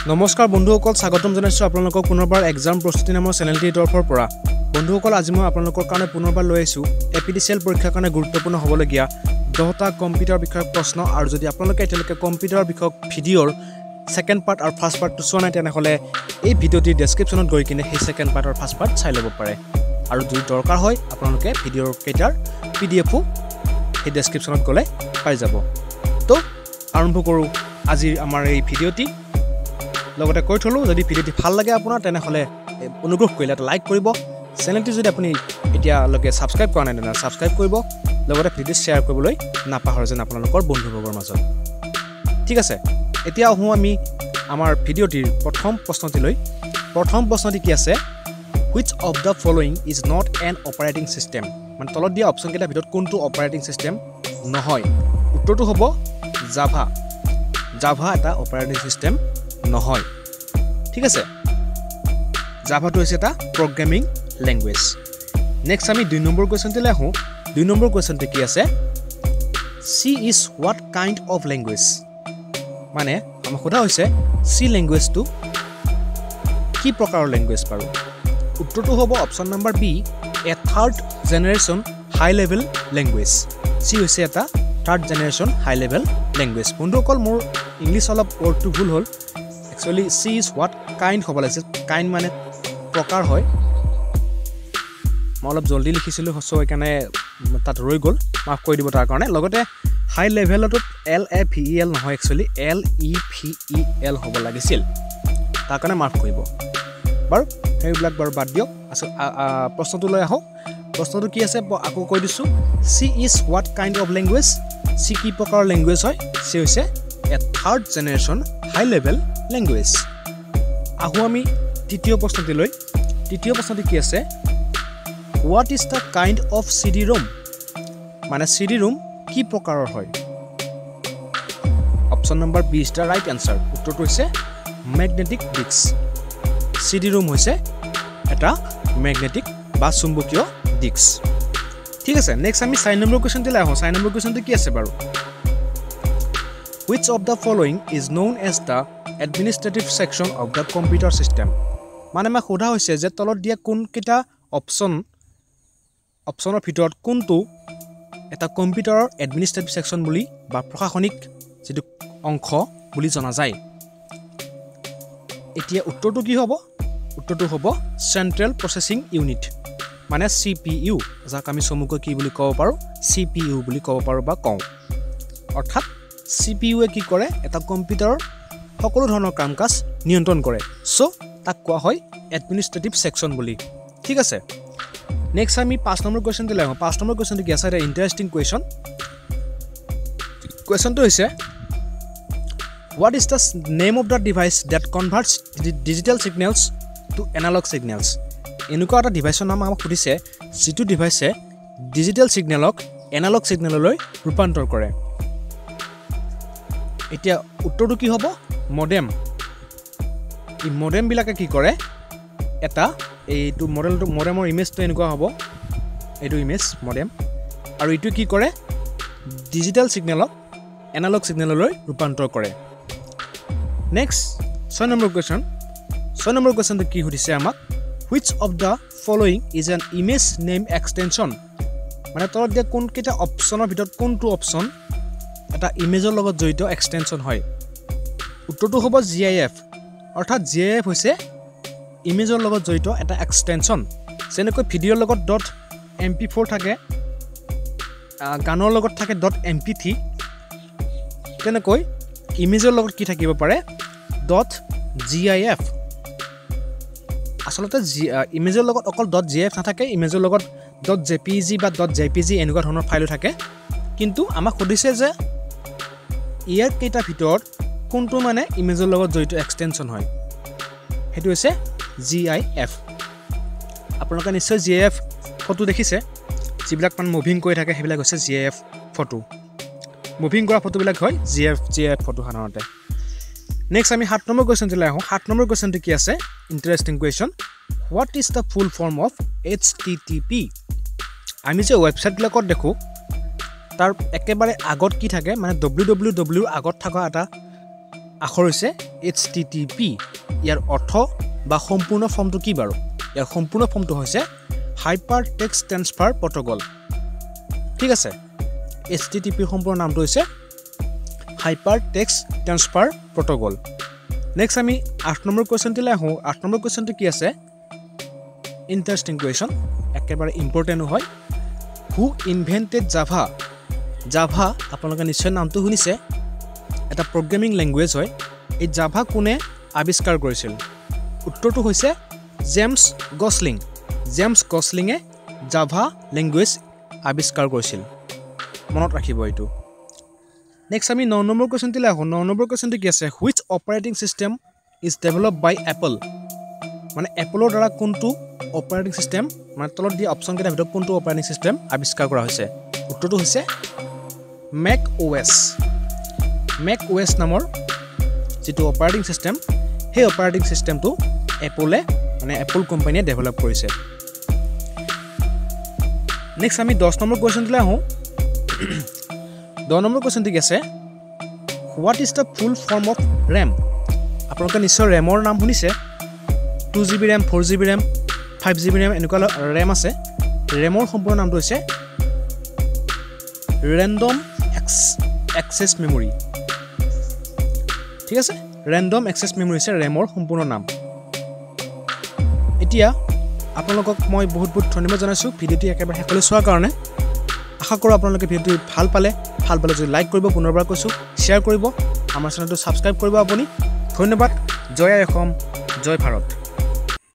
নমস্কাৰ বন্ধুসকল স্বাগতম জনাইছো আপোনালোকক পুনৰবাৰ এক্সাম প্ৰস্তুতি নামৰ চেনেলটিৰ তৰফৰ পৰা বন্ধুসকল আজি মই আপোনালোকৰ কাৰণে পুনৰবাৰ লৈ আহিছো এপিডিচিএল পৰীক্ষাৰ কাৰণে গুৰুত্বপূৰ্ণ হ'বলগীয়া 10টা কম্পিউটাৰ বিষয়ক প্ৰশ্ন আৰু যদি আপোনালোকে এতিয়ালৈকে কম্পিউটাৰ বিষয়ক ভিডিঅ'ৰ সেকেন্ড পাৰ্ট আৰু ফাৰ্স্ট পাৰ্টটো চোৱা নাই তেনেহলে এই ভিডিঅ'টিৰ ডেসক্ৰিপচনত গৈ কিনে সেই সেকেন্ড পাৰ্ট আৰু ফাৰ্স্ট পাৰ্ট চাই ল'ব পাৰে আৰু যদি দৰকাৰ হয় আপোনালোকে ভিডিঅ'ৰ কেইটাৰ পিডিএফও এই ডেসক্ৰিপচনত গলে পাই যাব তো আৰম্ভ কৰো আজি আমাৰ এই ভিডিঅ'টি লগতে কৈ থলো যদি ভিডিঅ'টি ভাল লাগে আপোনাৰ তেনেহলে অনুগ্ৰহ কৰিলে এটা লাইক কৰিব চেনেলটি যদি আপুনি এতিয়া লগে সাবস্ক্ৰাইব কৰা নাই তেনে সাবস্ক্ৰাইব কৰিব লগতে ভিডিঅ শেয়াৰ কৰিবলৈ নাপাহৰে যেন আপোনালোকৰ বন্ধুবৰ্গৰ মাজত ঠিক আছে এতিয়া আহো আমি আমাৰ ভিডিঅ'টিৰ প্ৰথম প্ৰশ্নটিলৈ প্ৰথম প্ৰশ্নটি কি আছে which of the following is not an operating system মানে তলত দিয়া অপচন কেইটাৰ ভিতৰত কোনটো অপাৰেটিং সিস্টেম নহয় উত্তৰটো হ'ব জাভা জাভা এটা অপাৰেটিং সিস্টেম নহয় ঠিক আছে জাভাটো হৈছে এটা প্ৰগ্ৰামিং ল্যাঙ্গুৱেজ নেক্সট আমি 2 নম্বৰ কোৱেশ্চনটিলে আহো 2 নম্বৰ কোৱেশ্চনটি কি আছে C is what kind of language মানে আমাক সোধা হৈছে C ল্যাঙ্গুৱেজটো কি প্ৰকাৰৰ ল্যাঙ্গুৱেজ পাৰো উত্তৰটো হ'ব option number B a third generation high level language C হৈছে এটা third generation high level language বন্ধুসকল মোৰ ইংলিশ অলপ ওয়াৰ্ডটো ভুল হ'ল actually C is what kind হ'ব লাগিছিল kind মানে প্ৰকাৰ হয় মই অলপ জলদি লিখিছিলো সো এখানে তাত ৰৈ গল মাফ কৰি দিব তাৰ কাৰণে লগতে হাই লেভেলটো LAVEL নহয় একচুয়ালি LEVEL হ'ব লাগিছিল তাৰ কাৰণে মাফ কৰিব বাৰু হেইবিলাক বাৰু বাদ দিয়ক প্ৰশ্নটো লৈ আহো প্ৰশ্নটো কি আছে আকৌ কৈ দিছো C is what kind of language C কি প্ৰকাৰৰ ল্যাঙ্গুৱেজ হয় C হৈছে a third generation high level language আহো আমি তৃতীয় প্ৰশ্নটি লৈ তৃতীয় প্ৰশ্নটি কি আছে what is the kind of CD-ROM মানে CD-ROM কি প্ৰকাৰৰ হয় option number B is the right answer উত্তৰটো হৈছে ম্যাগনেটিক ডিস্ক CD-ROM হৈছে এটা ম্যাগনেটিক বা চুম্বকীয় ডিস্ক ঠিক আছে নেক্সট আমি 4 নম্বৰ কোৱেশ্চনটি লৈ আহো 4 নম্বৰ কোৱেশ্চনটি কি আছে বাৰু which of the following is known as the administrative section of the computer system মানে মই সোধা হৈছে যে তলত দিয়া কোন কিটা অপচনৰ ভিতৰত কোনটো এটা কম্পিউটাৰৰ এডমিনিষ্ট্ৰেটিভ সেকশন বুলি বা প্ৰশাসনিক যেটো অংশ বুলি জনা যায় এতিয়া উত্তৰটো কি হ'ব উত্তৰটো হ'ব সেন্ট্ৰাল প্ৰসেসিং ইউনিট মানে CPU যাক আমি সমুকৈ কি বুলি ক'ব পাৰো CPU বুলি ক'ব পাৰো বা কওঁ অৰ্থাৎ CPU এ কি কৰে এটা কম্পিউটাৰৰ সকলো ধৰণৰ কামকাজ নিয়ন্ত্ৰণ কৰে সো তাক কোৱা হয় এডমিনিষ্ট্ৰেটিভ সেকশন বুলি ঠিক আছে নেক্সট আমি 5 নম্বৰ কোৱেশ্চনটো লৈ আহো 5 নম্বৰ কোৱেশ্চনটো কি আছে এটা ইন্টাৰেষ্টিং কোৱেশ্চন কোৱেশ্চনটো হৈছে what is the name of the device that converts digital signals to analog signals এনেকুৱা এটা ডিভাইসৰ নাম আমাক সুধিছে যিটো ডিভাইসে ডিজিটেল সিগনেলক এনালগ সিগনেললৈ ৰূপান্তৰ কৰে এতিয়া উত্তৰটো কি হ'ব মডেম এই মডেম বিলাকে কি কৰে এটা এইটো মডেমৰ ইমেজটো এনেকুৱা হ'ব এইটো ইমেজ মডেম আৰু এইটো কি কৰে ডিজিটেল সিগনেলক এনালগ সিগনেললৈ ৰূপান্তৰ কৰে নেক্সট 6 নম্বৰ কোৱেশ্চনটো কি সুধিছে আমাক which of the following is an image name extension মানে তলত দিয়া কোন কিটা অপচনৰ ভিতৰত কোনটো অপচন এটা ইমেজৰ লগত জড়িত এক্সটেনশন হয় উত্তৰটো হ'ব GIF অৰ্থাৎ GIF হৈছে ইমেজৰ লগত জড়িত এটা এক্সটেনশন যেনেকৈ ভিডিঅ'ৰ লগত .mp4 থাকে গানৰ লগত থাকে .mp3 তেনেকৈ ইমেজৰ লগত কি থাকিব পাৰে .gif আসলতে ইমেজৰ লগত অকল .gif নাথাকে ইমেজৰ লগত .jpg বা .jpg এনেকুৱা ধৰণৰ ফাইল থাকে কিন্তু আমাক সুধিছে যে ইয়াৰ কেইটা ভিতৰত কোনটো মানে ইমেজৰ লগত জড়িত এক্সটেনশন হয় হেতু হৈছে GIF আপোনালোকে নিশ্চয় GIF ফটো দেখিছে যিবিলাক মান মুভিং কৰি থাকে হেবিলাক হৈছে GIF ফটো মুভিং কৰা ফটোবিলাক হয় GIF ফটো সাধাৰণতে নেক্সট আমি 7 নম্বৰ কোৱেশ্চনটো লৈ আহো 7 নম্বৰ কোৱেশ্চনটো কি আছে interesting question what is the full form of HTTP আমি যে ওয়েবসাইট বিলাকত দেখো তাৰ একেবাৰে আগত কি থাকে মানে www আগত থকা এটা আখৰ হৈছে HTTP ইয়াৰ অৰ্থ বা সম্পূৰ্ণ ফৰ্মটো কি বাৰু ইয়াৰ সম্পূৰ্ণ ফৰ্মটো হৈছে হাইপাৰ টেক্সট ট্ৰান্সফাৰ প্ৰট'কল ঠিক আছে HTTP সম্পূৰ্ণ নামটো হৈছে hyper text transfer protocol next আমি 8 নম্বৰ কোৱেশ্চনটিলৈ আহোঁ 8 নম্বৰ কোৱেশ্চনটো কি আছে ইন্টাৰেষ্টিং কোৱেশ্চন একেবাৰে ইম্পৰ্টেণ্ট হয় হু ইনভেন্টেড জাভা আপোনালোকে নিশ্চয় নামটো শুনিছে এটা প্ৰগ্ৰামিং লেংগুৱেজ হয় এই জাভা কোনে আৱিষ্কাৰ কৰিছিল উত্তৰটো হৈছে জেমছ গছলিঙে জাভা লেংগুৱেজ আৱিষ্কাৰ কৰিছিল মনত ৰাখিব এইটো নেক্সট আমি 9 নম্বৰ কোৱেশ্চনটিলৈ আহোঁ 9 নম্বৰ কোৱেশ্চনটো কি আছে which operating system is developed by Apple মানে এপলৰ দ্বাৰা কোনটো অপাৰেটিং সিস্টেম মানে তলত দিয়া অপচন কেইটাৰ ভিতৰত কোনটো অপাৰেটিং সিস্টেম আৱিষ্কাৰ কৰা হৈছে উত্তৰটো হৈছে মেক OS নামৰ যেটো অপাৰেটিং সিস্টেম সেই অপাৰেটিং সিস্টেমটো এপল কোম্পানীয়ে ডেভেলপ কৰিছে নেক্সট আমি 10 নম্বৰ কোৱেশ্চনলৈ আহোঁ 10 নম্বৰ কোৱেশ্চনটো কি আছে what is the full form of RAM আপোনালোকে নিশ্চয় ৰেমৰ নাম শুনিছে 2GB RAM 4GB RAM 5GB RAM এনেকুৱা RAM আছে ৰেমৰ সম্পূৰ্ণ নামটো হৈছে ৰেণ্ডম এক্সেছ মেমৰি ঠিক আছে ৰেণ্ডম এক্সেছ মেমৰি হৈছে ৰেমৰ সম্পূৰ্ণ নাম এতিয়া আপোনালোকক মই বহুত ধন্যবাদ জনাইছোঁ ভিডিঅ'টি একেবাৰে শেষলৈ চোৱাৰ কাৰণে আশা কৰোঁ আপোনালোকে ভিডিঅ'টি ভাল পালে যদি লাইক কৰিব পুনৰবাৰ কৈছোঁ শ্বেয়াৰ কৰিব আমাৰ চেনেলটো ছাবস্ক্ৰাইব কৰিব আপুনি ধন্যবাদ জয় অসম জয় ভাৰত